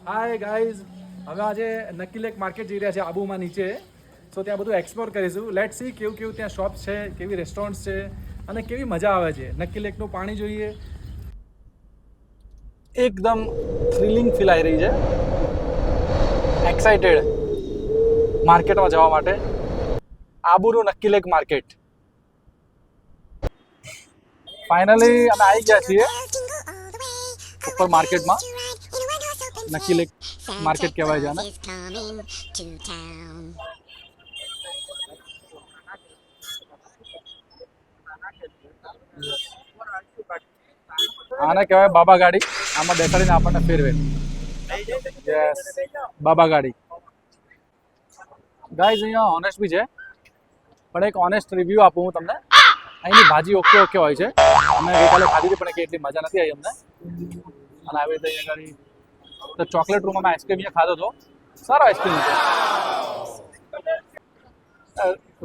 Hi guys, હવે આજે નક્કી લેક માર્કેટ જઈ રહ્યા છે આબુમાં નીચે. સો ત્યાં બધું એક્સપ્લોર કરીશું. લેટ સી કેવું કેવું ત્યાં શોપ્સ છે, કેવી રેસ્ટોરન્ટ્સ છે અને કેવી મજા આવે છે. નક્કી લેકનું પાણી જોઈએ. એકદમ થ્રિલિંગ ફીલ આવી રહી છે. એક્સાઇટેડ માર્કેટમાં જવા માટે. આબુનું નક્કી લેક માર્કેટ. ફાઇનલી અમે આવી ગયા છીએ ઉપર માર્કેટમાં. નક્કી લેક માર્કેટ કહેવાય છે આને. આને કહેવાય બાબા ગાડી. આમાં બેસાડીને આપણને ફેરવે. યસ, બાબા ગાડી. ગાઈઝ અહીંયા ઓનેસ્ટ બી છે, પણ એક ઓનેસ્ટ રિવ્યૂ આપું હું તમને. અહીંની ભાજી ઓકે ઓકે હોય છે. અમે ગઈકાલે ખાધી હતી પણ એટલી મજા નથી આવી અમને. અને આવી રીતે અહીંયા ગાડી તો ચોકલેટ રૂમમાં આઈસ્ક્રીમ અહીંયા ખાધો હતો. સારો આઈસ્ક્રીમ છે.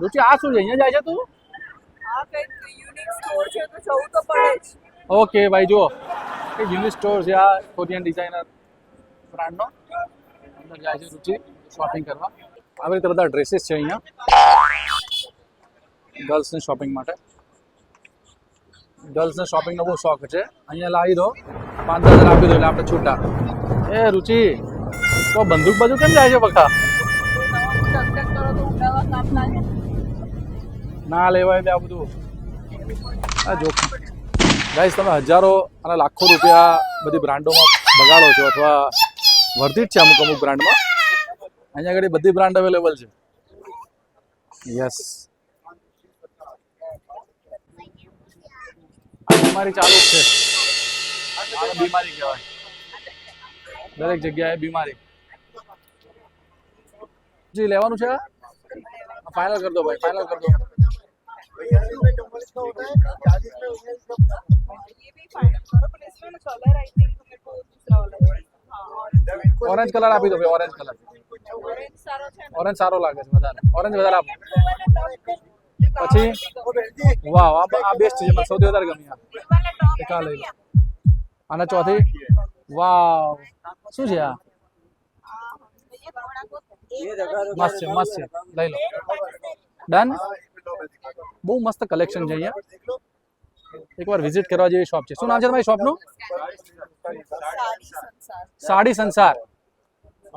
રુચિ આ શું છે? અહીંયા જાય છે તું? આ કંઈક યુનિક સ્ટોર છે તો જવું તો પડે જ. ઓકે ભાઈ, જુઓ એ યુનિક સ્ટોર છે આ કોરિયન ડિઝાઇનર બ્રાન્ડનો. અંદર જાય છે રુચિ શોપિંગ કરવા. આવી રીતે બધા ડ્રેસીસ છે અહીંયા ગર્લ્સની શોપિંગ માટે. ગર્લ્સને શોપિંગનો બહુ શોખ છે. અહીંયા લાવી દો, 5,000 આપી દો એટલે આપણે છૂટા. એ રુચિ, તો બંદૂક બાજુ કેમ જાય છે બખા? ના લેવાય લે આ બધું. આ જોખમ. ગાઈસ, તમે હજારો અને લાખો રૂપિયા બધી બ્રાન્ડોમાં બગાડો છો, અથવા વર્ધિત છે અમુક અમુક બ્રાન્ડમાં. અહીંયા આગળ બધી બ્રાન્ડ અવેલેબલ છે. યસ, આ બીમારી ચાલુ જ છે. આને બીમારી કહેવાય. દરેક જગ્યાએ બીમારી. જી લેવાનું છે? ફાઇનલ કરી દો ભાઈ, ફાઇનલ કરી દો. ये भी फाइनल करो, पर इसमें ना कलर आई थिंक मेरे को दूसरा वाला है. हाँ, ઓરેન્જ કલર આપી દો ભાઈ, ઓરેન્જ કલર. ऑरेंज सारो છે ને. ઓરેન્જ સારો લાગે છે વધારે. ઓરેન્જ વધારે આપો. પછી વાહ, આ બેસ્ટ છે. મને સૌથી વધારે ગમી આ. એક આ લઈ લો. અને ચોથી, વાવ, શું છે આ? મસ્ત છે, મસ્ત છે. લઈ લો. ડન. બહુ મસ્ત કલેક્શન છે અહીંયા. એકવાર વિઝિટ કરવા જેવી શોપ છે. શું નામ છે તમારી શોપનું? સાડી સંસાર.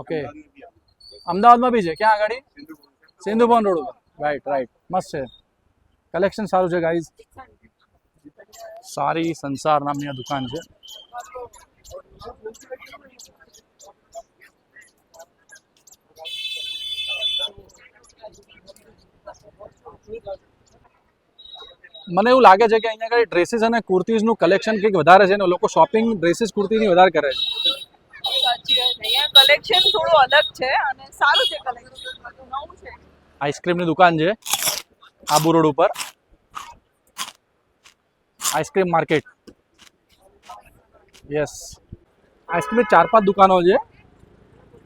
ઓકે, અમદાવાદમાં બી છે. ક્યાં આગળ? સિંધુ ભવન રોડ ઉપર. રાઈટ રાઈટ, મસ્ત છે. કલેક્શન સારું છે ગાઈઝ. સારી સંસાર નામની આ દુકાન છે. મને એવું લાગે છે કે અહીંયા આગળ ડ્રેસીસ અને કુર્તીઝનું કલેક્શન કંઈક વધારે છે ને લોકો શોપિંગ ડ્રેસીસ કુર્તીની વધારે કરે છે. સાચી વાત છે. અહીંયા કલેક્શન થોડું અલગ છે અને સારું છે કલેક્શન. બધું નવું છે. આઈસ્ક્રીમની દુકાન છે આબુ રોડ ઉપર. Ice cream market. યસ, આઈસ્ક્રીમ 4-5 દુકાનો છે.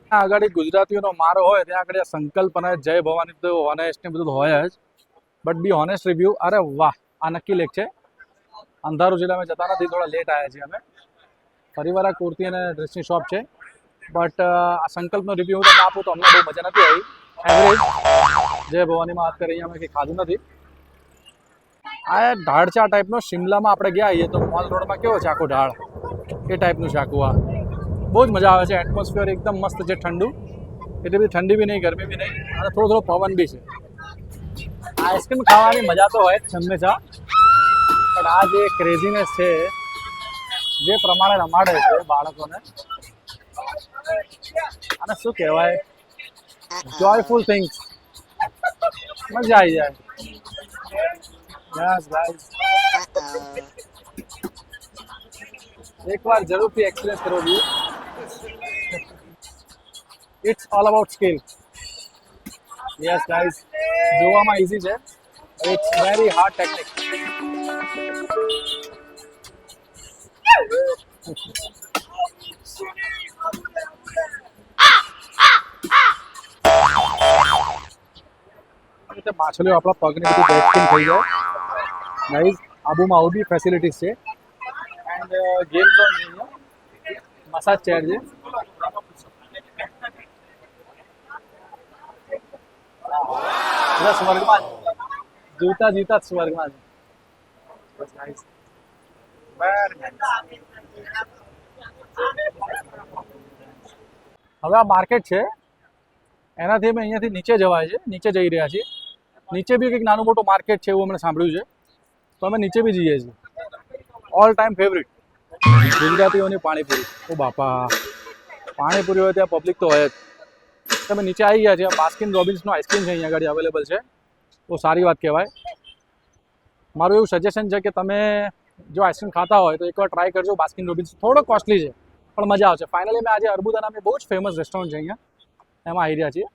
ત્યાં આગળ ગુજરાતીઓનો મારો હોય ત્યાં આગળ સંકલ્પ અને જય ભવાની તો ઓનેસ્ટ ને બધું હોય જ. But be honest review. અરે વાહ, આ નક્કી લેક છે. અંધારું જિલ્લા અમે જતા નથી, થોડા લેટ આવ્યા છીએ અમે. ફરીવાર આ કુર્તી અને ડ્રેસની શોપ છે. બટ આ સંકલ્પનો રિવ્યુ હું તમને આપું તો અમને બહુ મજા નથી આવી. એવરેજ. જય ભવાનીમાં વાત કરી, અમે કંઈ ખાધું નથી. આ ઢાળચા ટાઈપનો શિમલામાં આપણે ગયા આવીએ તો મોલ રોડમાં કેવો છે આખો ઢાળ, એ ટાઈપનું છે આખું. આ બહુ જ મજા આવે છે. એટમોસ્ફિયર એકદમ મસ્ત છે, ઠંડુ. એટલી બધી ઠંડી બી નહીં, ગરમી બી નહીં, અને થોડો થોડો પવન બી છે. આઈસ્ક્રીમ ખાવાની મજા તો હોય જ હંમેશા, પણ આ જે ક્રેઝીનેસ છે, જે પ્રમાણે રમાડે છે બાળકોને, અને શું કહેવાય, જોયફુલ થિંગ્સ. મજા આવી જાય. યસ ગાઈઝ, એકવાર જરૂરથી એક્સપિરિયન્સ કરવો જોઈએ. It's all about skill. Yes guys, જોવામાં ઇઝી છે, ઇટ્સ વેરી હાર્ડ ટેકનિક. માછલીઓ આપણા પગને બધું બેસ્ટિંગ થઈ જાય. ગાઈઝ, આબુમાં આવું બી ફેસિલિટીઝ છે. એન્ડ ગેમ ઝોન છે, મસાજ ચેર છે. બધા સ્વર્ગમાં જ. જીવતા જીવતા જ સ્વર્ગમાં જ. બસ nice. Very nice. હવે આ માર્કેટ છે એનાથી અમે અહીંયાથી નીચે જવાય છે, નીચે જઈ રહ્યા છીએ. નીચે બી કંઈક નાનું મોટું માર્કેટ છે એવું અમને સાંભળ્યું છે, તો અમે નીચે બી જઈએ છીએ. ઓલ ટાઈમ ફેવરિટ ગુજરાતીઓની પાણીપુરી. ઓ બાપા, પાણીપુરી હોય ત્યાં પબ્લિક તો હોય જ. તમે નીચે આવી ગયા છે. બાસ્કિન રોબિન્સનો આઈસ્ક્રીમ છે અહીંયા આગળ અવેલેબલ છે, બહુ સારી વાત કહેવાય. મારું એવું સજેશન છે કે તમે જો આઈસ્ક્રીમ ખાતા હોય તો એકવાર ટ્રાય કરજો. બાસ્કિન રોબિન્સ થોડો કોસ્ટલી છે પણ મજા આવશે. ફાઇનલી મેં આજે અર્બુદા નામની બહુ જ ફેમસ રેસ્ટોરન્ટ છે અહીંયા, એમાં આવી રહ્યા છીએ.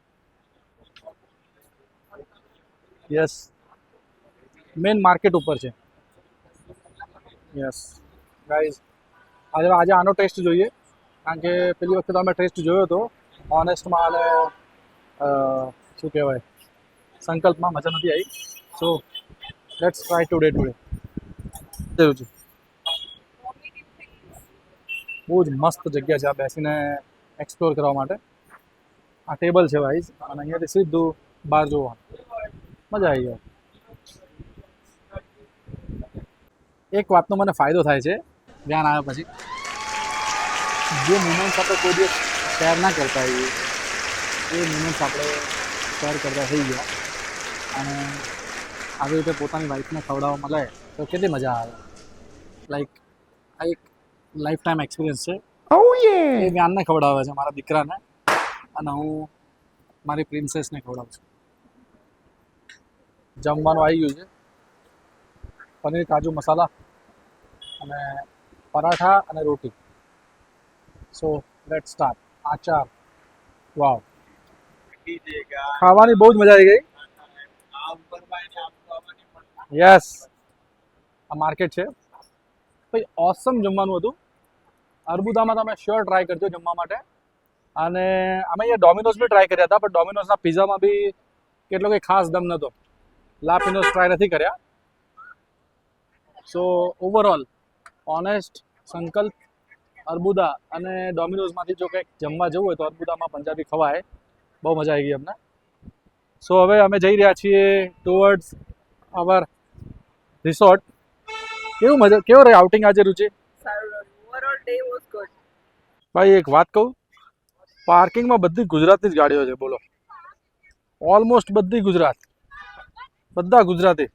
યસ, મેઇન માર્કેટ ઉપર છે. યસ ગાઈઝ, આજે આનો ટેસ્ટ જોઈએ, કારણ કે પેલી વખતે તો અમે ટેસ્ટ જોયો હતો ઓનેસ્ટમાં અને શું કહેવાય સંકલ્પમાં, મજા નથી આવી. So let's try today. જરૂર છે. બહુ જ મસ્ત જગ્યા છે આ બેસીને એક્સપ્લોર કરવા માટે. આ ટેબલ છે વાઈઝ અને અહીંયાથી સીધું બહાર જોવાનું, મજા આવી જાય. એક વાતનો મને ફાયદો થાય છે ધ્યાન આવ્યા પછી, જે મુમેન્ટ્સ આપણે કોઈ દિવસ શેર ના કરતા હોઈએ એ મુમેન્ટ્સ આપણે શેર કરતા થઈ ગયા, અને આવી રીતે પોતાની વાઈફને ખવડાવવા મળે તો કેટલી મજા આવે. લાઈક આ એક લાઈફ ટાઈમ એક્સપિરિયન્સ છે. એ જ્ઞાનને ખવડાવે છે મારા દીકરાને, અને હું મારી પ્રિન્સેસને ખવડાવું છું. જમવાનું આવી ગયું છે. પનીર કાજુ મસાલા અને પરાઠા અને રોટી. So let start. આચાર, વાવ, ખાવાની બહુ જ મજા આવી ગઈ. યસ, આ માર્કેટ છે ભાઈ. ઓસમ જમવાનું હતું. અર્બુદામાં તમે શ્યોર ટ્રાય કરજો જમવા માટે. અને અમે અહીંયા ડોમિનોઝ બી ટ્રાય કર્યા હતા, પણ ડોમિનોઝના પિઝામાં બી કેટલો કંઈ ખાસ દમ નહોતો. લાપિનોઝ ટ્રાય નથી કર્યા. સો ઓવરઓલ ઓનેસ્ટ, સંકલ્પ, અર્બુદા અને ડોમિનોઝમાંથી જો કંઈક જમવા જવું હોય તો અર્બુદામાં પંજાબી ખવાય. બહુ મજા આવી ગઈ અમને. સો હવે અમે જઈ રહ્યા છીએ ટુવર્ડ્સ અવર રિસોર્ટ. કેવો રહે આઉટિંગ આજે Ruchi? Overall day was good. ભાઈ એક વાત કહું, પાર્કિંગમાં બધી ગુજરાતી જ ગાડીઓ છે. બોલો, ઓલમોસ્ટ બધી ગુજરાત, બધા ગુજરાતી.